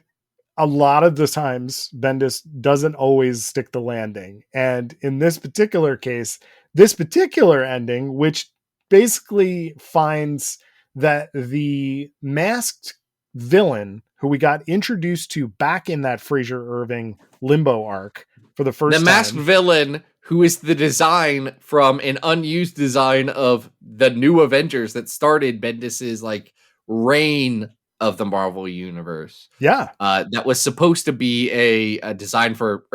a lot of the times Bendis doesn't always stick the landing. And in this particular case, this particular ending, which basically finds that the masked villain who we got introduced to back in that Fraser Irving Limbo arc for the first time. The masked villain who is the design from an unused design of the New Avengers that started Bendis's like reign of the Marvel universe. Yeah. That was supposed to be a design for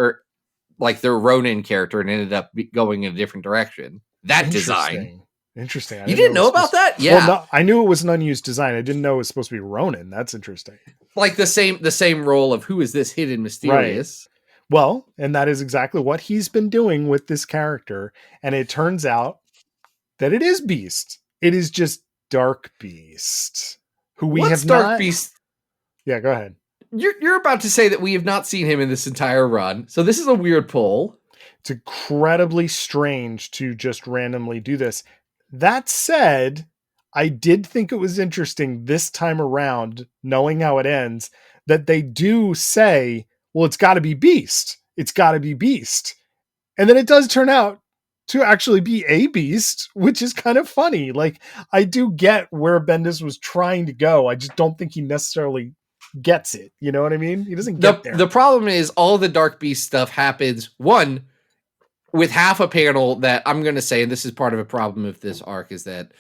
like their Ronin character and ended up going in a different direction. That design. Interesting. You didn't know about that? Yeah. Well, no, I knew it was an unused design. I didn't know it was supposed to be Ronin. That's interesting. Like the same role of who is this hidden mysterious? Right. Well, and that is exactly what he's been doing with this character. And it turns out that it is Beast. It is just Dark Beast, who we What's have Dark not... Beast? Yeah, go ahead. You're about to say that we have not seen him in this entire run. So this is a weird pull. It's incredibly strange to just randomly do this. That said, I did think it was interesting this time around, knowing how it ends, that they do say, well, it's got to be Beast. It's got to be Beast. And then it does turn out to actually be a Beast, which is kind of funny. Like, I do get where Bendis was trying to go. I just don't think he necessarily gets it. You know what I mean? He doesn't get there. The problem is all the Dark Beast stuff happens, one, with half a panel that I'm going to say, and this is part of a problem with this arc, is that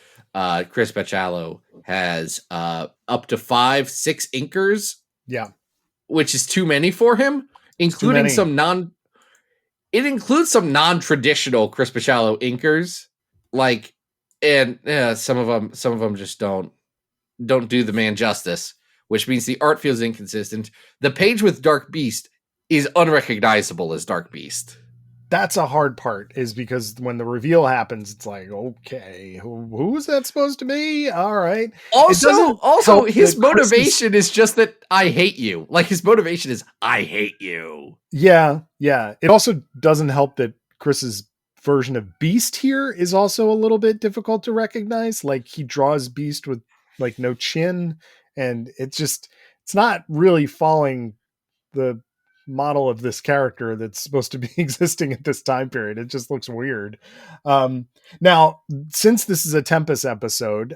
Chris Bachalo has up to 5-6 inkers. Yeah. Which is too many for him, including it includes some non-traditional Chris Bachalo inkers, like, and some of them just don't do the man justice, which means the art feels inconsistent. The page with Dark Beast is unrecognizable as Dark Beast. That's a hard part, is because when the reveal happens, it's like, okay, who is that supposed to be? All right. Also, his motivation is just that I hate you. Like, his motivation is I hate you. Yeah, yeah. It also doesn't help that Chris's version of Beast here is also a little bit difficult to recognize. Like, he draws Beast with like no chin, and it's not really following the model of this character that's supposed to be existing at this time period. It just looks weird. Now, since this is a Tempest episode,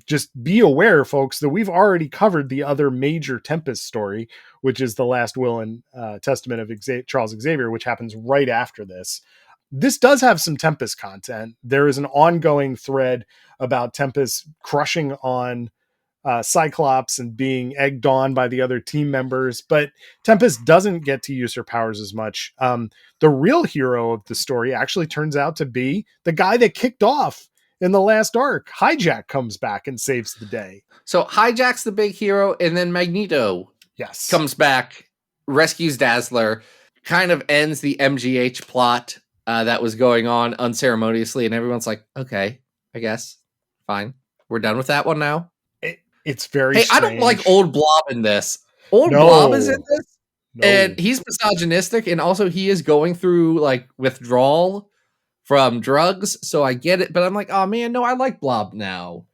just be aware, folks, that we've already covered the other major Tempest story, which is the Last Will and Testament of Charles Xavier, which happens right after this. This does have some Tempest content. There is an ongoing thread about Tempest crushing on Cyclops and being egged on by the other team members, but Tempest doesn't get to use her powers as much. The real hero of the story actually turns out to be the guy that kicked off in the last arc. Hijack comes back and saves the day. So Hijack's the big hero, and then Magneto comes back, rescues Dazzler, kind of ends the MGH plot that was going on unceremoniously, and everyone's like, okay, I guess, fine. We're done with that one now. It's very strange. I don't like Old Blob in this. Blob is in this? No. And he's misogynistic, and also he is going through like withdrawal from drugs, so I get it. But I'm like, oh man, no, I like Blob now.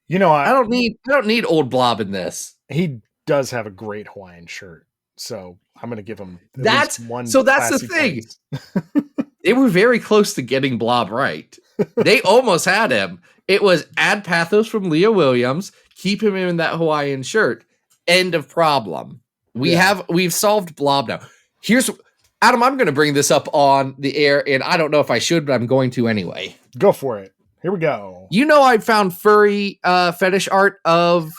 You know, I don't need old Blob in this. he does have a great Hawaiian shirt, so I'm going to give him at That's least one. that's the classy thing. points. They were very close to getting Blob right. They almost had him. It was add pathos from Leah Williams, keep him in that Hawaiian shirt. End of problem. We've solved Blob now. Here's Adam, I'm going to bring this up on the air, and I don't know if I should, but I'm going to anyway. Go for it. Here we go. You know, I found furry fetish art of.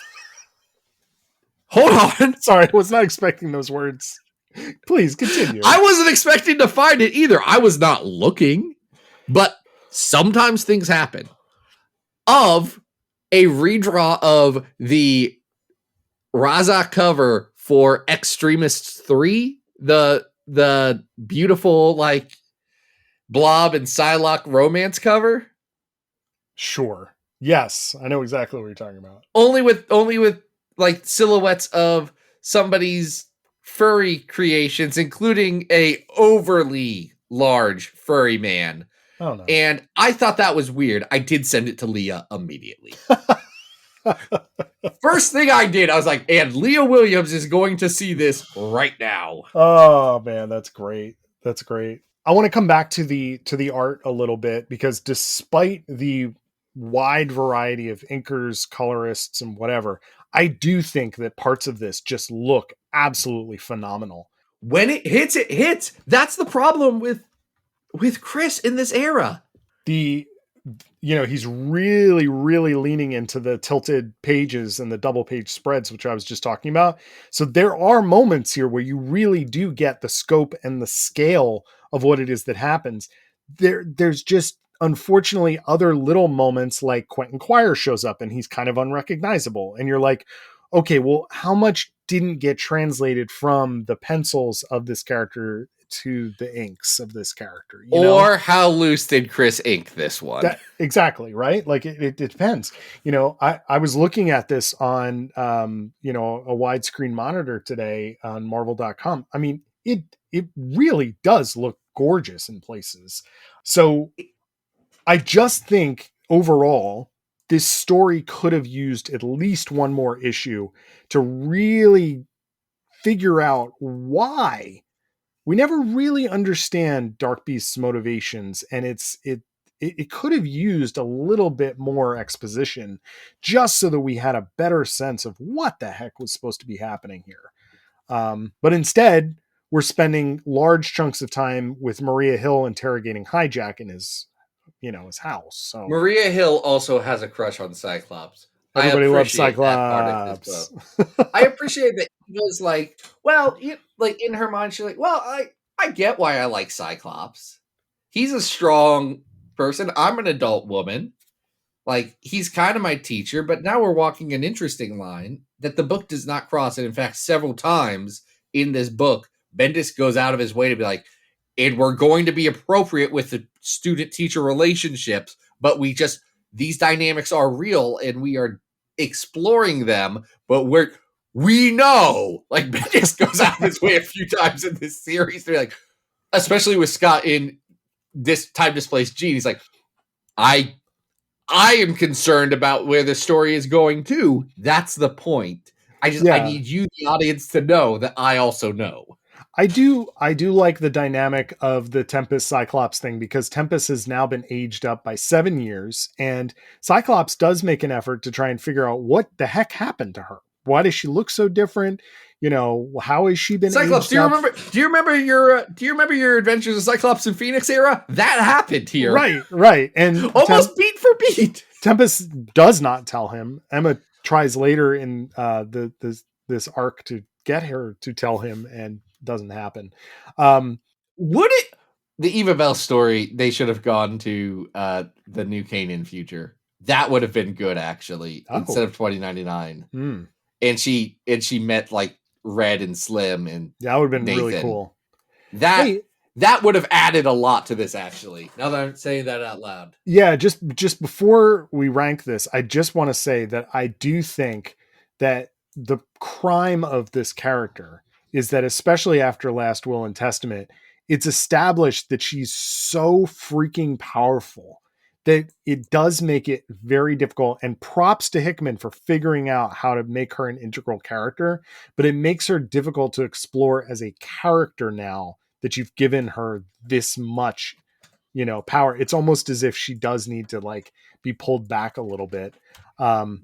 Hold on. Sorry, I was not expecting those words. Please continue. I wasn't expecting to find it either. I was not looking, but sometimes things happen. Of a redraw of the Raza cover for Extremists 3, the beautiful like Blob and Psylocke romance cover. Sure. Yes, I know exactly what you're talking about. Only with like silhouettes of somebody's furry creations, including a overly large furry man. Oh no. And I thought that was weird. I did send it to Leah immediately. First thing I did, I was like, and Leah Williams is going to see this right now. Oh man, that's great. That's great. I want to come back to the art a little bit, because despite the wide variety of inkers, colorists, and whatever, I do think that parts of this just look absolutely phenomenal. When it hits, it hits. That's the problem with Chris in this era. He's really, really leaning into the tilted pages and the double page spreads, which I was just talking about. So there are moments here where you really do get the scope and the scale of what it is that happens. There's just, unfortunately, other little moments like Quentin Quire shows up and he's kind of unrecognizable. And you're like, okay, well, how much didn't get translated from the pencils of this character to the inks of this character? Or how loose did Chris ink this one? Exactly, right? Like it depends. I was looking at this on a widescreen monitor today on Marvel.com. I mean, it really does look gorgeous in places. So I just think overall, this story could have used at least one more issue to really figure out why. We never really understand Dark Beast's motivations, and it could have used a little bit more exposition just so that we had a better sense of what the heck was supposed to be happening here. But instead, we're spending large chunks of time with Maria Hill interrogating Hijack in his house. So Maria Hill also has a crush on Cyclops. Everybody loves Cyclops. I appreciate that he was like, well, like in her mind, she's like, well, I get why I like Cyclops. He's a strong person. I'm an adult woman. Like, he's kind of my teacher, but now we're walking an interesting line that the book does not cross. And in fact, several times in this book, Bendis goes out of his way to be like, and we're going to be appropriate with the student-teacher relationships, but these dynamics are real and we are exploring them, but we know, like, Bendis goes out of his way a few times in this series. They're like, especially with Scott in this Time Displaced Gene, he's like, I am concerned about where the story is going to. That's the point. I need you, the audience, to know that I also know. I do like the dynamic of the Tempest Cyclops thing, because Tempest has now been aged up by 7 years, and Cyclops does make an effort to try and figure out what the heck happened to her. Why does she look so different? How has she been Cyclops? aged up? Do you remember your Adventures of Cyclops and Phoenix era? That happened here. Right. And almost beat for beat. Tempest does not tell him. Emma tries later in this arc to get her to tell him, and doesn't happen. Would it? The Eva Bell story, they should have gone to the New Kanan future. That would have been good, actually, instead of 2099. And she met like Red and Slim, and that would have been Nathan. Really cool. That would have added a lot to this, actually. Now that I'm saying that out loud. Yeah, just before we rank this, I just want to say that I do think that the crime of this character is that especially after Last Will and Testament, it's established that she's so freaking powerful that it does make it very difficult. And props to Hickman for figuring out how to make her an integral character, but it makes her difficult to explore as a character now that you've given her this much, power. It's almost as if she does need to like be pulled back a little bit. But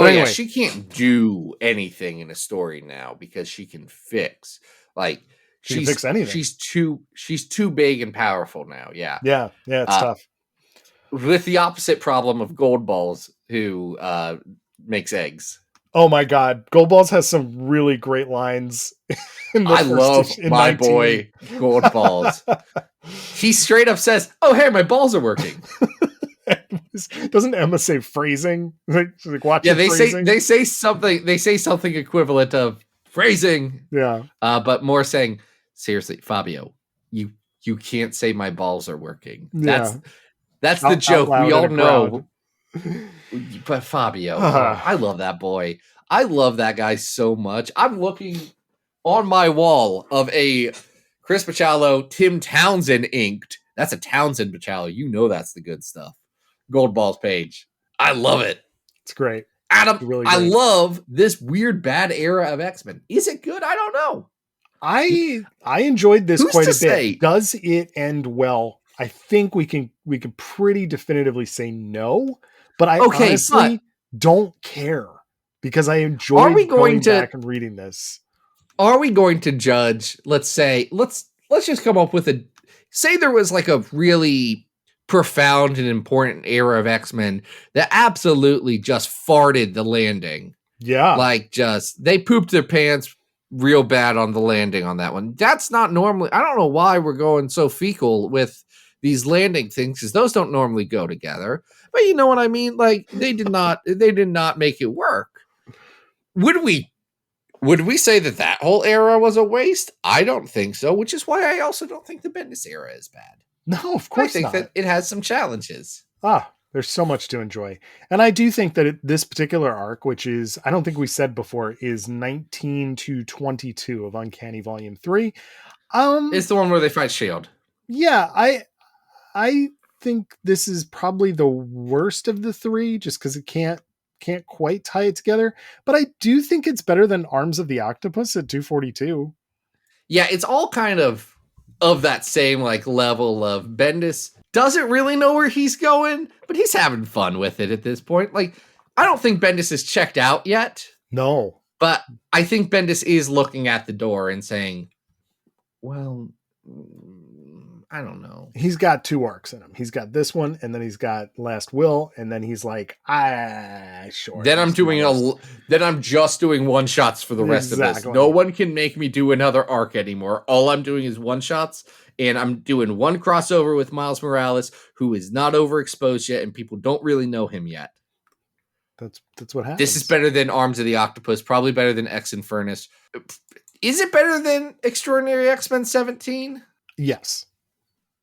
anyway, she can't do anything in a story now because she can fix. Like she can fix anything. She's too big and powerful now. Yeah. Yeah. It's tough. With the opposite problem of Gold Balls, who makes eggs. Oh my God, Gold Balls has some really great lines. I love my boy Gold Balls. He straight up says, "Oh hey, my balls are working." Doesn't Emma say phrasing? She's like, watch. Yeah, they say something. They say something equivalent of phrasing. Yeah, but more saying, seriously, Fabio, you can't say my balls are working. That's the joke. We all know. But Fabio, I love that boy. I love that guy so much. I'm looking on my wall of a Chris Bachalo, Tim Townsend inked. That's a Townsend Bachalo. You know that's the good stuff. Gold Balls page. I love it. It's great. Adam, really great. I love this weird bad era of X-Men. Is it good? I don't know. I enjoyed this quite a bit. Does it end well? I think we can pretty definitively say no, but I honestly don't care because I enjoyed going back and reading this. Are we going to judge? Let's say let's just come up with say there was like a really profound and important era of X-Men that absolutely just farted the landing. Yeah. Like just they pooped their pants real bad on the landing on that one. That's not normally. I don't know why we're going so fecal with these landing things, because those don't normally go together. But you know what I mean? Like they did not make it work. Would we say that whole era was a waste? I don't think so, which is why I also don't think the Bendis era is bad. No, of course not. I think that it has some challenges. There's so much to enjoy. And I do think that this particular arc, which is, I don't think we said before, is 19 to 22 of Uncanny Volume 3. It's the one where they fight S.H.I.E.L.D. Yeah, I think this is probably the worst of the three, just because it can't quite tie it together. But I do think it's better than Arms of the Octopus at 242. Yeah, it's all kind of that same like level of Bendis doesn't really know where he's going, but he's having fun with it at this point. Like, I don't think Bendis is checked out yet. No. But I think Bendis is looking at the door and saying, well, I don't know. He's got two arcs in him. He's got this one, and then he's got Last Will, and then he's like, sure. Then I'm just doing one shots for the rest of this. No one can make me do another arc anymore. All I'm doing is one shots, and I'm doing one crossover with Miles Morales, who is not overexposed yet, and people don't really know him yet. That's what happens. This is better than Arms of the Octopus, probably better than X Infernus. Is it better than Extraordinary X-Men 17? Yes.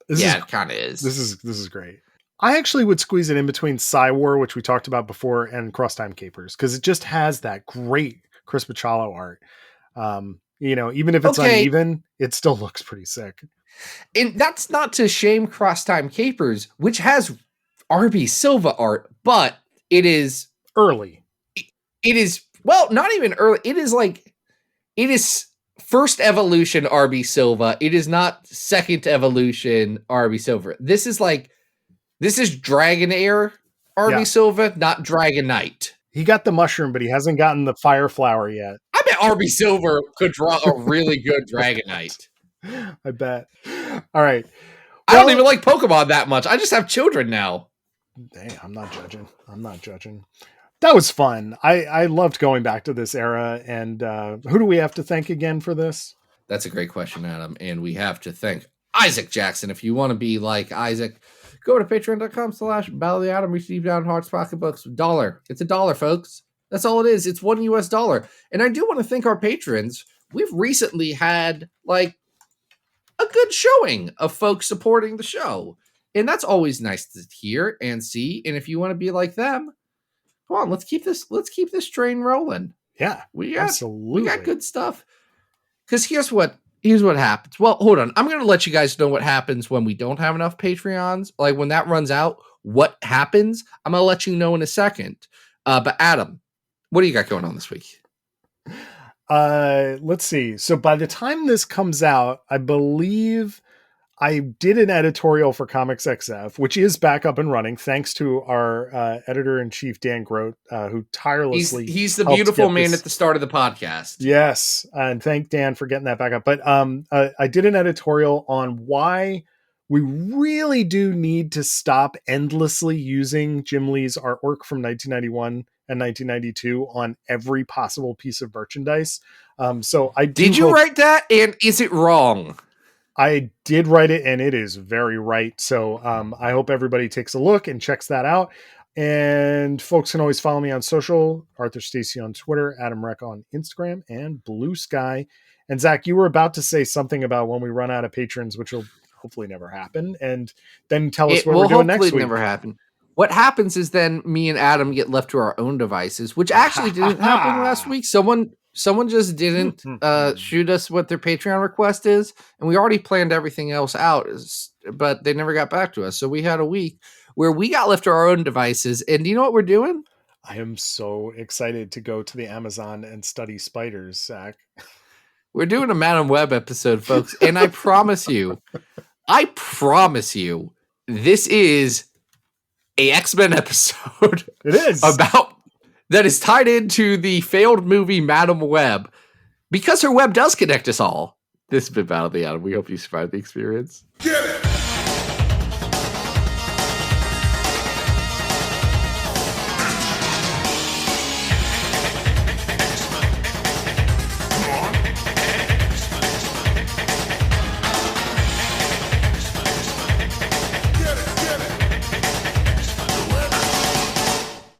It kind of is. This is great. I actually would squeeze it in between Psy-War, which we talked about before, and Cross Time Capers, because it just has that great Chris Bachalo art. Even if it's uneven, it still looks pretty sick. And that's not to shame Cross Time Capers, which has RB Silva art, but it is early. It is, well, not even early. It is first evolution RB Silva. It is not second evolution RB Silva. This is Dragonair RB Silva, not Dragon Knight. He got the mushroom, but he hasn't gotten the fire flower yet. I bet RB Silva could draw a really good Dragon Knight. I bet. All right. I don't even like Pokemon that much. I just have children now. Hey, I'm not judging. That was fun. I loved going back to this era. And who do we have to thank again for this? That's a great question, Adam. And we have to thank Isaac Jackson. If you want to be like Isaac, go to patreon.com/Battle of the Atom. Reach deep down Hearts pocketbooks. $1. It's $1, folks. That's all it is. It's $1 US. And I do want to thank our patrons. We've recently had like a good showing of folks supporting the show. And that's always nice to hear and see. And if you want to be like them, come on, let's keep this train rolling. Yeah, we got good stuff. Because here's what happens. Well, hold on. I'm going to let you guys know what happens when we don't have enough Patreons. Like when that runs out, what happens? I'm going to let you know in a second. But Adam, what do you got going on this week? Let's see. So by the time this comes out, I believe I did an editorial for Comics XF, which is back up and running thanks to our editor-in-chief, Dan Grote, who tirelessly he's the helped beautiful get man this. at the start of the podcast. Yes, and thank Dan for getting that back up. But I did an editorial on why we really do need to stop endlessly using Jim Lee's artwork from 1991 and 1992 on every possible piece of merchandise. So I Did you write that? And is it wrong? I did write it, and it is very right. So I hope everybody takes a look and checks that out. And folks can always follow me on social, Arthur Stacey on Twitter, Adam Reck on Instagram, and Blue Sky. And Zach, you were about to say something about when we run out of patrons, which will hopefully never happen. And then tell us what we're doing next week. Never happen. What happens is then me and Adam get left to our own devices, which actually didn't happen last week. Someone just didn't shoot us what their Patreon request is, and we already planned everything else out, but they never got back to us. So we had a week where we got left to our own devices, and do you know what we're doing? I am so excited to go to the Amazon and study spiders, Zach. We're doing a Madam Web episode, folks, and I promise you, this is a X-Men episode. It is that is tied into the failed movie Madam Web, because her web does connect us all. This has been Battle of the Atom. We hope you survived the experience. Get it!